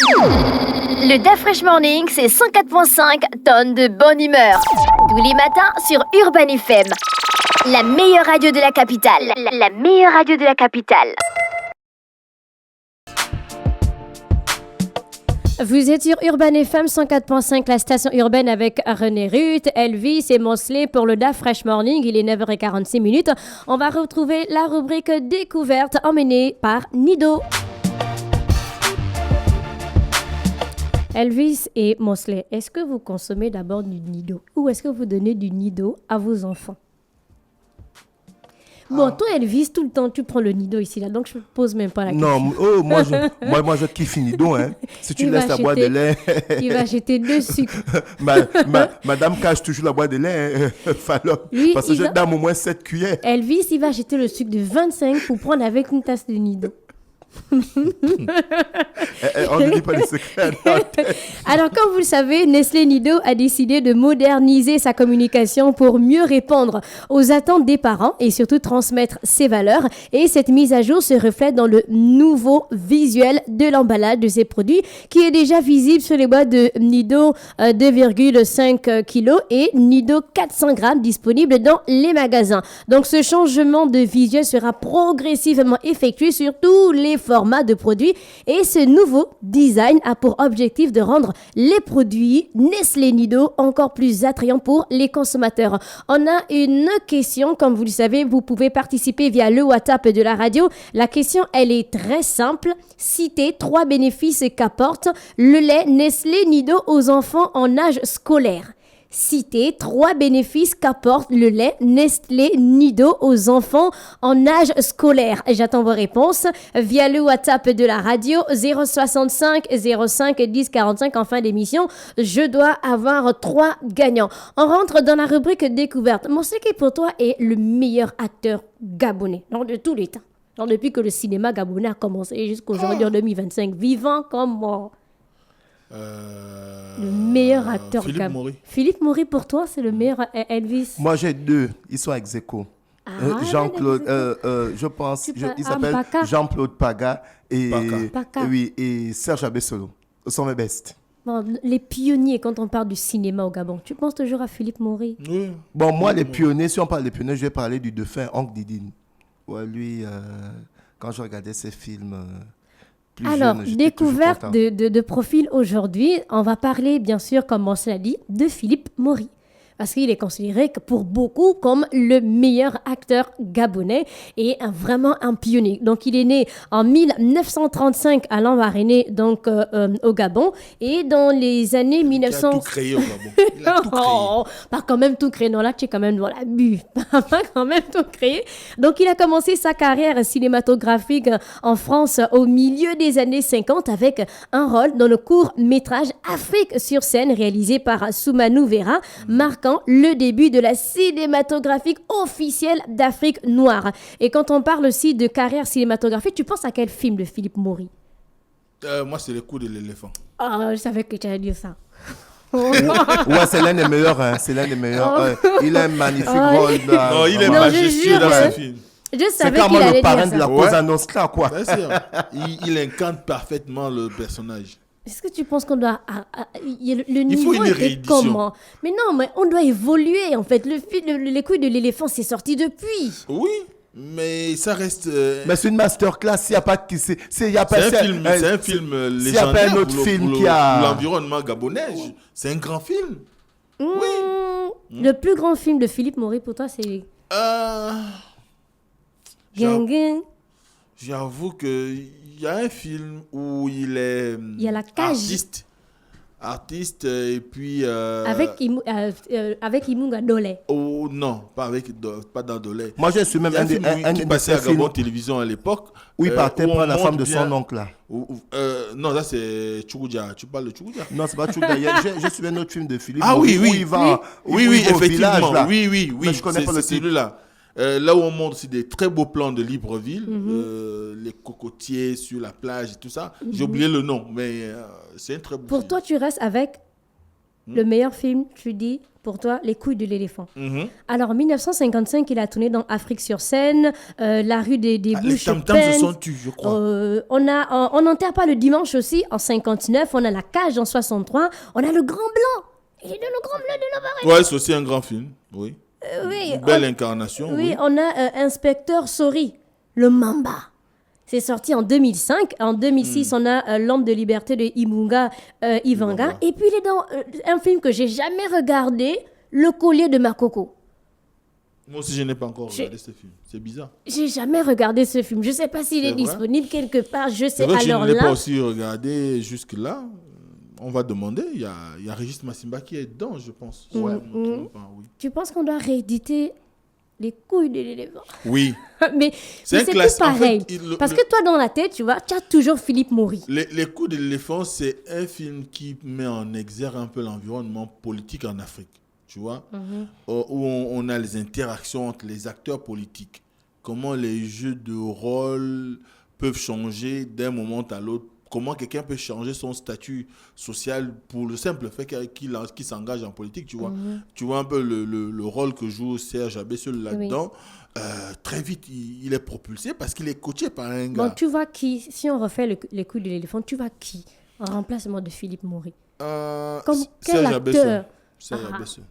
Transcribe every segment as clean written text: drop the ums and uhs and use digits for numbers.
Le DAF Fresh Morning, c'est 104.5 tonnes de bonne humeur. Tous les matins sur Urban FM. La meilleure radio de la capitale. La meilleure radio de la capitale. Vous êtes sur Urban FM 104.5, la station urbaine avec René Ruth, Elvis et Mosley pour le DAF Fresh Morning. Il est 9h46. On va retrouver la rubrique découverte emmenée par Nido. Elvis et Mosley, est-ce que vous consommez d'abord du Nido ou est-ce que vous donnez du Nido à vos enfants? Bon, toi, Elvis, tout le temps, tu prends le Nido ici, là, donc je ne pose même pas la question. Non, moi, je kiffe Nido, hein. Si tu laisses la boîte de lait... Il va acheter 2 sucres. Madame cache toujours la boîte de lait, hein, Lui, parce que je donne au moins 7 cuillères. Elvis, il va acheter le sucre de 25 pour prendre avec une tasse de Nido. On ne dit pas les secrets. Alors, comme vous le savez, Nestlé Nido a décidé de moderniser sa communication pour mieux répondre aux attentes des parents et surtout transmettre ses valeurs. Et cette mise à jour se reflète dans le nouveau visuel de l'emballage de ces produits qui est déjà visible sur les boîtes de Nido 2,5 kg et Nido 400 grammes disponibles dans les magasins. Donc, ce changement de visuel sera progressivement effectué sur tous les formats de produits et ce nouveau design a pour objectif de rendre les produits Nestlé Nido encore plus attrayants pour les consommateurs. On a une question, comme vous le savez, vous pouvez participer via le WhatsApp de la radio. La question, elle est très simple. Citez 3 bénéfices qu'apporte le lait Nestlé Nido aux enfants en âge scolaire. Citez 3 bénéfices qu'apporte le lait Nestlé Nido aux enfants en âge scolaire. J'attends vos réponses via le WhatsApp de la radio 065 05 10 45 en fin d'émission. Je dois avoir 3 gagnants. On rentre dans la rubrique découverte. Mon qui pour toi est le meilleur acteur gabonais de tous les temps. Depuis que le cinéma gabonais a commencé jusqu'aujourd'hui en 2025. Vivant comme mort. Le meilleur acteur Philippe Maury. Philippe Maury pour toi c'est le meilleur Elvis. Moi j'ai 2, ils sont ex aequo. Jean-Claude, je pense, il s'appelle Paca. Jean-Claude Paga et, Paca. et Serge Abessolo. Ce sont mes bestes. Bon, les pionniers quand on parle du cinéma au Gabon, tu penses toujours à Philippe Maury? Oui. Bon, moi les pionniers, si on parle des pionniers, je vais parler du défunt Oncle Didine. Ouais, lui, quand je regardais ses films... Alors, découverte de profil aujourd'hui, on va parler bien sûr, comme on se l'a dit, de Philippe Maury. Parce qu'il est considéré pour beaucoup comme le meilleur acteur gabonais et vraiment un pionnier. Donc, il est né en 1935 à Lambaréné, donc au Gabon. Et dans les années 1900... Il a tout créé au Gabon. Il a tout créé. Oh, pas quand même tout créé. Non, là, tu es quand même dans l'abus. Pas quand même tout créé. Donc, il a commencé sa carrière cinématographique en France au milieu des années 50 avec un rôle dans le court-métrage Afrique sur scène réalisé par Soumanou Vera, marquant le début de la cinématographie officielle d'Afrique noire. Et quand on parle aussi de carrière cinématographique, tu penses à quel film de Philippe Maury? Moi, c'est Le Coup de l'éléphant. Ah, je savais que tu allais dire ça. Ouais, c'est l'un des meilleurs. Hein, c'est l'un des meilleurs. Il a un magnifique rôle. Non, il est majestueux dans ce film. Je C'est savais qu'il carrément allait le parrain dire de la ça. Cosa Nostra, quoi. Bien sûr. Il incarne parfaitement le personnage. Est-ce que tu penses qu'on doit... le Il faut niveau une était réédition. comment? Mais non, mais on doit évoluer, en fait. Les couilles de l'éléphant, c'est sorti depuis. Oui, mais ça reste... Mais c'est une masterclass. S'il n'y a pas qui c'est, il y a pas. C'est un film s'il y a pas légendaire un autre pour film pour qui a. l'environnement gabonais. C'est un grand film. Le plus grand film de Philippe Maury, pour toi, c'est... Gang. J'avoue qu'il y a un film où il est Il y a la cage. artiste et puis... Avec Imunga Dole. Oh non, pas dans Dolé. Moi, je suis même Il y a un un film qui passait à films Gabon Télévision à l'époque. où il partait où on prendre la femme montre de bien- son oncle, là. Non, ça c'est Tchougoudja. Tu parles de Tchougoudja? Non, c'est pas tout. D'ailleurs, je suis un autre film de Philippe. Ah Maury oui, où il va, où il va au effectivement. village, là. Oui, Mais je connais pas le c'est titre. celui-là. Là où on montre aussi des très beaux plans de Libreville, les cocotiers sur la plage et tout ça. J'ai oublié le nom, mais c'est un très beau Pour film. toi, tu restes avec Le meilleur film, tu dis, pour toi, Les couilles de l'éléphant. Alors, en 1955, il a tourné dans Afrique sur scène, La rue des Les Bouches tam-tams se peintes. sont tus, je crois. On n'enterre pas le dimanche aussi, en 59. On a La cage en 63. On a Le Grand Blanc. Il est dans Le Grand Blanc de Lovaret. Ouais, c'est aussi un grand film. Oui. Oui, Une belle incarnation. oui, on a Inspecteur Sori, Le Mamba. C'est sorti en 2005. En 2006, on a L'Homme de liberté de Imunga Ivanga. Ivanga. Et puis, il est dans un film que j'ai jamais regardé, Le collier de Makoko. Moi aussi, je n'ai pas encore regardé ce film. C'est bizarre. J'ai jamais regardé ce film. Je sais pas s'il est C'est vrai? disponible quelque part. Je C'est sais. vrai que je Alors ne l'ai pas là, aussi regardé jusque-là. On va demander. Il y a Régis Massimba qui est dedans, je pense. Si je ne me trompe pas, oui. tu penses qu'on doit rééditer Les couilles de l'éléphant? Oui. mais C'est un c'est classique. tout pareil. En fait, Parce que toi, dans la tête, tu vois, tu as toujours Philippe Maury. Les coups de l'éléphant, c'est un film qui met en exergue un peu l'environnement politique en Afrique, tu vois, où on a les interactions entre les acteurs politiques, comment les jeux de rôle peuvent changer d'un moment à l'autre, comment quelqu'un peut changer son statut social pour le simple fait qu'il s'engage en politique, tu vois. Tu vois un peu le rôle que joue Serge Abessel là-dedans. Très vite, il est propulsé parce qu'il est coaché par un gars. Bon, tu vois qui, si on refait les couilles de l'éléphant, tu vois qui en remplacement de Philippe Maury? Comme quel Serge Abessel. acteur? Serge Abessel.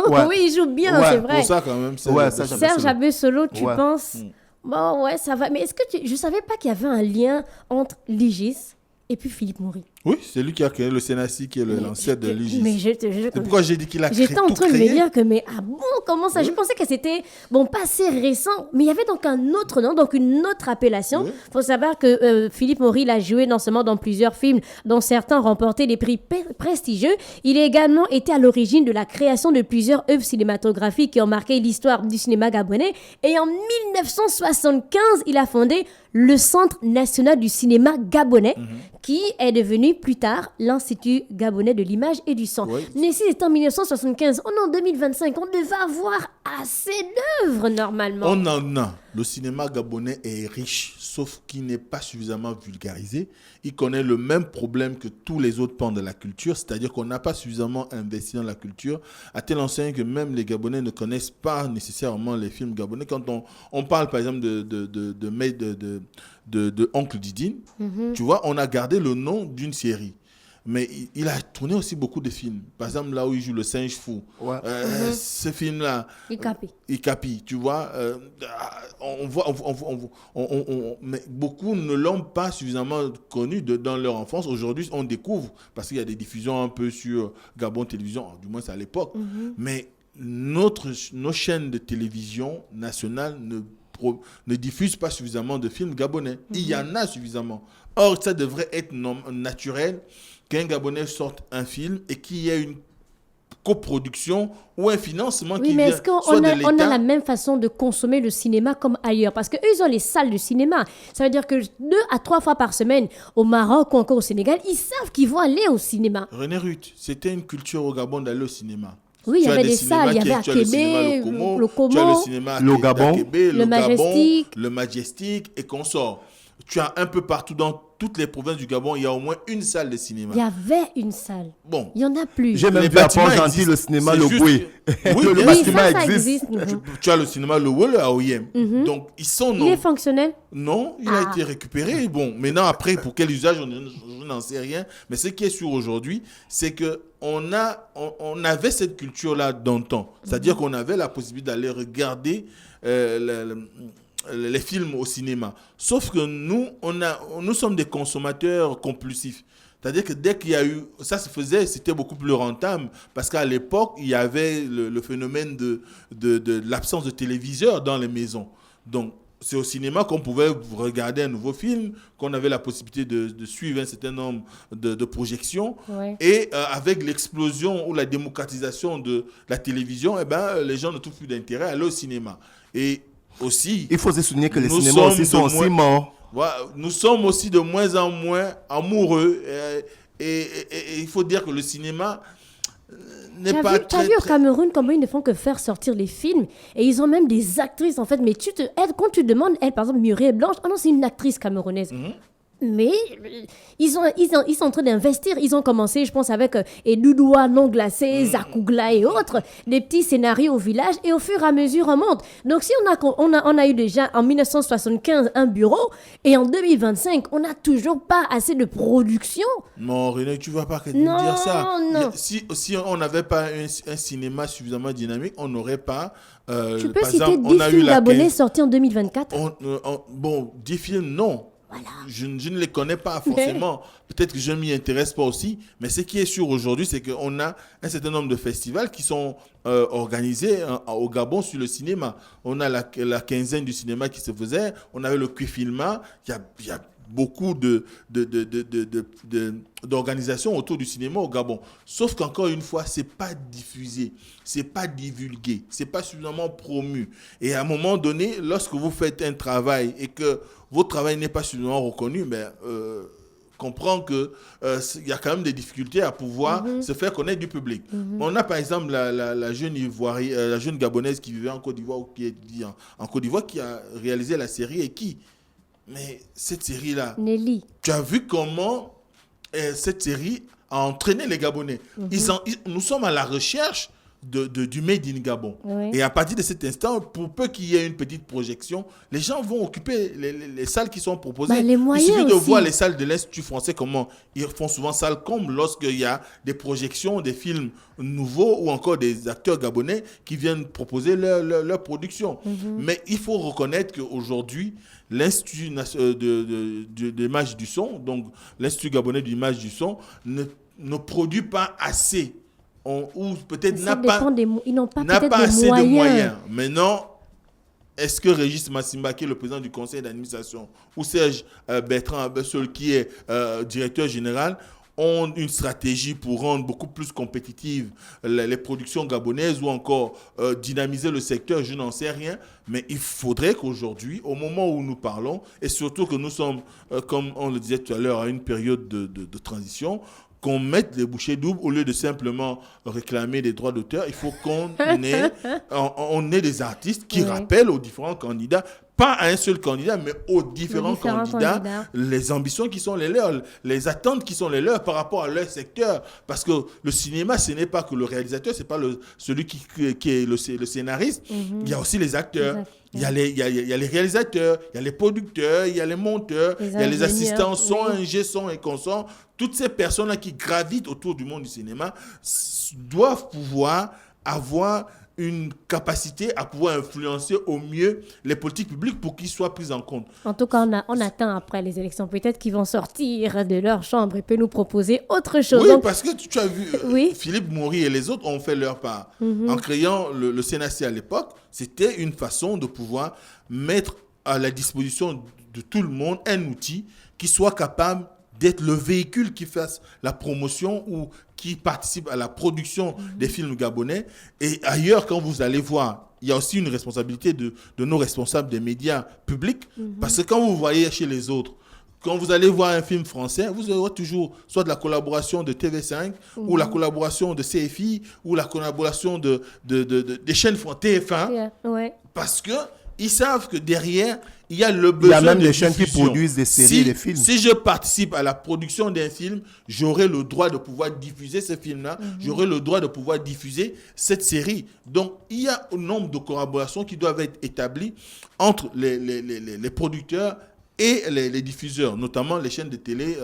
Ouais. Oui, il joue bien, Ouais, c'est vrai. Pour ça, quand même, Ouais, Serge ça, Abessel. Serge Abessolo, tu Ouais. penses? Bon, ouais, ça va. Mais est-ce que je savais pas qu'il y avait un lien entre Légis et puis Philippe Maury? Oui, c'est lui qui a créé le Sénassi, qui est l'ancêtre de Légis. Mais je te jure C'est que- pourquoi j'ai dit qu'il a créé J'étais en tout train de me créé. dire que, mais ah bon, comment ça? Je pensais que c'était, bon, pas assez récent, mais il y avait donc un autre nom, donc une autre appellation. Oui. Il faut savoir que Philippe Maury l'a joué non seulement dans plusieurs films, dont certains remportaient des prix prestigieux. Il a également été à l'origine de la création de plusieurs œuvres cinématographiques qui ont marqué l'histoire du cinéma gabonais. Et en 1975, il a fondé le Centre national du cinéma gabonais, qui est devenu plus tard l'Institut gabonais de l'image et du son. Oui. Mais si c'était en 1975, on est en 2025, on devait avoir assez d'œuvres normalement. On en a. Le cinéma gabonais est riche, sauf qu'il n'est pas suffisamment vulgarisé. Il connaît le même problème que tous les autres pans de la culture, c'est-à-dire qu'on n'a pas suffisamment investi dans la culture, à telle enseigne que même les Gabonais ne connaissent pas nécessairement les films gabonais. Quand on parle par exemple de Oncle Didine, tu vois, on a gardé le nom d'une série. Mais il a tourné aussi beaucoup de films. Par exemple, là où il joue le singe fou. Ouais. Ce film-là, Ikapi, tu vois, on voit, mais beaucoup ne l'ont pas suffisamment connu dans leur enfance. Aujourd'hui, on découvre, parce qu'il y a des diffusions un peu sur Gabon Télévision, du moins c'est à l'époque, mais nos chaînes de télévision nationales ne diffusent pas suffisamment de films gabonais. Il y en a suffisamment. Or, ça devrait être naturel qu'un Gabonais sorte un film et qu'il y ait une coproduction ou un financement Oui, qui mais vient est-ce qu'on soit de a l'État. la même façon de consommer le cinéma comme ailleurs? Parce qu'eux, ils ont les salles de cinéma. Ça veut dire que 2 à 3 fois par semaine, au Maroc ou encore au Sénégal, ils savent qu'ils vont aller au cinéma. René Ruth, c'était une culture au Gabon d'aller au cinéma. Oui, il y Tu as avait des des cinémas salles, il y avait tu as le cinéma Akébé, Lokomo, le tu as le Como, cinéma Le Gabon, Akébé, le Gabon, Majestic. le Majestic et consorts. Tu as un peu partout dans toutes les provinces du Gabon, il y a au moins une salle de cinéma. Il y avait une salle. Bon, Il n'y en a plus. J'ai même Les vu à bâtiments Port-Gentil existent. le cinéma C'est Le juste Goué. que- Oui, Le bien bâtiment ça existe. existe. tu as le cinéma Le Wole à Oyem. Donc, ils sont Il est fonctionnel? Non, il a été récupéré. Bon, maintenant, après, pour quel usage, on n'en sait rien. Mais ce qui est sûr aujourd'hui, c'est qu'on avait cette culture-là d'antan. C'est-à-dire qu'on avait la possibilité d'aller regarder les films au cinéma. Sauf que nous sommes des consommateurs compulsifs. C'est-à-dire que dès qu'il y a eu... Ça se faisait, c'était beaucoup plus rentable. Parce qu'à l'époque, il y avait le phénomène de l'absence de téléviseurs dans les maisons. Donc, c'est au cinéma qu'on pouvait regarder un nouveau film, qu'on avait la possibilité de suivre un certain nombre de projections. Ouais. Et avec l'explosion ou la démocratisation de la télévision, eh ben, les gens ne trouvent plus d'intérêt à aller au cinéma. Et aussi... Il faut aussi souligner que les Nous cinémas aussi sommes sont de aussi morts. voilà, nous sommes aussi de moins en moins amoureux. Et il faut dire que le cinéma n'est pas T'as vu au Cameroun comment ils ne font que faire sortir les films et ils ont même des actrices en fait. Mais quand tu demandes, elle par exemple Muriel Blanche, oh non c'est une actrice camerounaise. Mais ils sont en train d'investir. Ils ont commencé, je pense, avec Edoudoua non glacé, Zakougla et autres, des petits scénarios au village. Et au fur et à mesure, on monte. Donc, si on a eu déjà en 1975 un bureau, et en 2025, on n'a toujours pas assez de production. Non, René, tu ne vas pas dire ça. Non. Si on n'avait pas un cinéma suffisamment dynamique, on n'aurait pas... tu peux citer 10 films gabonais sortis en 2024 Bon, 10 films, non. Voilà. Je ne les connais pas forcément. Peut-être que je ne m'y intéresse pas aussi. Mais ce qui est sûr aujourd'hui, c'est qu'on a un certain nombre de festivals qui sont organisés au Gabon sur le cinéma. On a la quinzaine du cinéma qui se faisait. On avait le Quifilma. Il y a beaucoup d'organisations autour du cinéma au Gabon. Sauf qu'encore une fois, ce n'est pas diffusé, ce n'est pas divulgué, ce n'est pas suffisamment promu. Et à un moment donné, lorsque vous faites un travail et que votre travail n'est pas suffisamment reconnu, comprend qu'il y a quand même des difficultés à pouvoir se faire connaître du public. On a par exemple la jeune Gabonaise qui vivait en Côte d'Ivoire ou qui est en Côte d'Ivoire qui a réalisé la série et qui... Mais cette série-là, Nelly, tu as vu comment cette série a entraîné les Gabonais. Nous sommes à la recherche du Made in Gabon. Oui. Et à partir de cet instant, pour peu qu'il y ait une petite projection, les gens vont occuper les salles qui sont proposées. Les moyens Il suffit de aussi. voir les salles de l'Institut français, comment ils font souvent salle comble lorsqu'il y a des projections, des films nouveaux ou encore des acteurs gabonais qui viennent proposer leur production. Mais il faut reconnaître qu'aujourd'hui, l'Institut de l'image du son, donc l'Institut gabonais de l'image du son, ne produit pas assez. Ou peut-être ils n'ont pas assez de moyens. Maintenant, est-ce que Régis Massimba, qui est le président du conseil d'administration, ou Serge Bertrand Abessol, qui est directeur général, ont une stratégie pour rendre beaucoup plus compétitives les productions gabonaises ou encore dynamiser le secteur? Je n'en sais rien. Mais il faudrait qu'aujourd'hui, au moment où nous parlons, et surtout que nous sommes, comme on le disait tout à l'heure, à une période de transition, qu'on mette des bouchées doubles au lieu de simplement réclamer des droits d'auteur. Il faut qu'on ait des artistes qui rappellent aux différents candidats, pas à un seul candidat, mais aux différents candidats, les ambitions qui sont les leurs, les attentes qui sont les leurs par rapport à leur secteur. Parce que le cinéma, ce n'est pas que le réalisateur, ce n'est pas celui qui est le scénariste. Il y a aussi les acteurs. Il y a les réalisateurs, il y a les producteurs, il y a les monteurs, il y a les assistants son, ingé son et consorts. Toutes ces personnes-là qui gravitent autour du monde du cinéma doivent pouvoir avoir une capacité à pouvoir influencer au mieux les politiques publiques pour qu'ils soient pris en compte. En tout cas, on attend après les élections. Peut-être qu'ils vont sortir de leur chambre et peuvent nous proposer autre chose. Oui, donc, parce que tu as vu, Philippe Maury et les autres ont fait leur part. En créant le CNAC à l'époque, c'était une façon de pouvoir mettre à la disposition de tout le monde un outil qui soit capable d'être le véhicule qui fasse la promotion ou qui participe à la production des films gabonais. Et ailleurs, quand vous allez voir, il y a aussi une responsabilité de nos responsables des médias publics. Parce que quand vous voyez chez les autres, quand vous allez voir un film français, vous aurez toujours soit de la collaboration de TV5 ou la collaboration de CFI ou la collaboration des chaînes TF1. Parce qu'ils savent que derrière, il y a le besoin. Il y a même des chaînes qui produisent des séries et des films. Si je participe à la production d'un film, j'aurai le droit de pouvoir diffuser ce film-là. J'aurai le droit de pouvoir diffuser cette série. Donc, il y a un nombre de collaborations qui doivent être établies entre les producteurs et les diffuseurs, notamment les chaînes de télé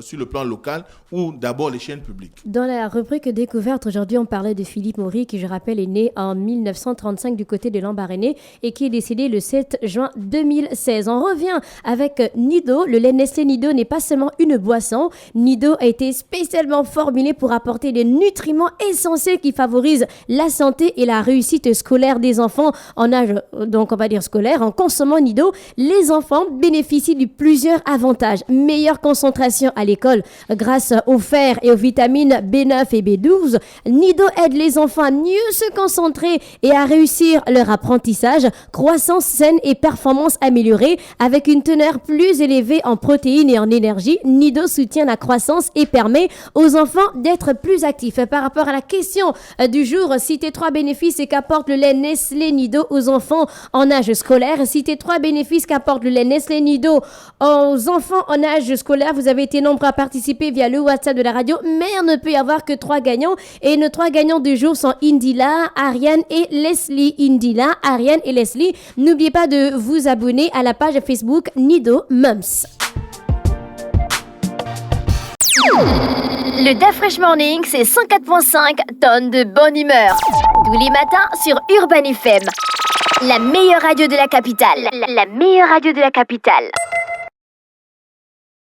sur le plan local ou d'abord les chaînes publiques. Dans la rubrique découverte, aujourd'hui, on parlait de Philippe Maury, qui, je rappelle, est né en 1935 du côté de Lambaréné et qui est décédé le 7 juin 2016. On revient avec Nido. Le lait Nestlé Nido n'est pas seulement une boisson. Nido a été spécialement formulé pour apporter des nutriments essentiels qui favorisent la santé et la réussite scolaire des enfants en âge, donc on va dire scolaire. En consommant Nido, les enfants bénéficient de plusieurs avantages. Meilleure concentration à l'école grâce au fer et aux vitamines B9 et B12. Nido aide les enfants à mieux se concentrer et à réussir leur apprentissage. Croissance saine et performance améliorée avec une teneur plus élevée en protéines et en énergie. Nido soutient la croissance et permet aux enfants d'être plus actifs. Par rapport à la question du jour, citez 3 bénéfices qu'apporte le lait Nestlé Nido aux enfants en âge scolaire. Citez 3 bénéfices qu'apporte le lait Nestlé Nido Nido aux enfants en âge scolaire. Vous avez été nombreux à participer via le WhatsApp de la radio, mais on ne peut y avoir que 3 gagnants. Et nos 3 gagnants du jour sont Indila, Ariane et Leslie. Indila, Ariane et Leslie. N'oubliez pas de vous abonner à la page Facebook Nido Mums. Le Da Fresh Morning, c'est 104.5 tonnes de bonne humeur. Tous les matins sur Urban FM. La meilleure radio de la capitale. La meilleure radio de la capitale.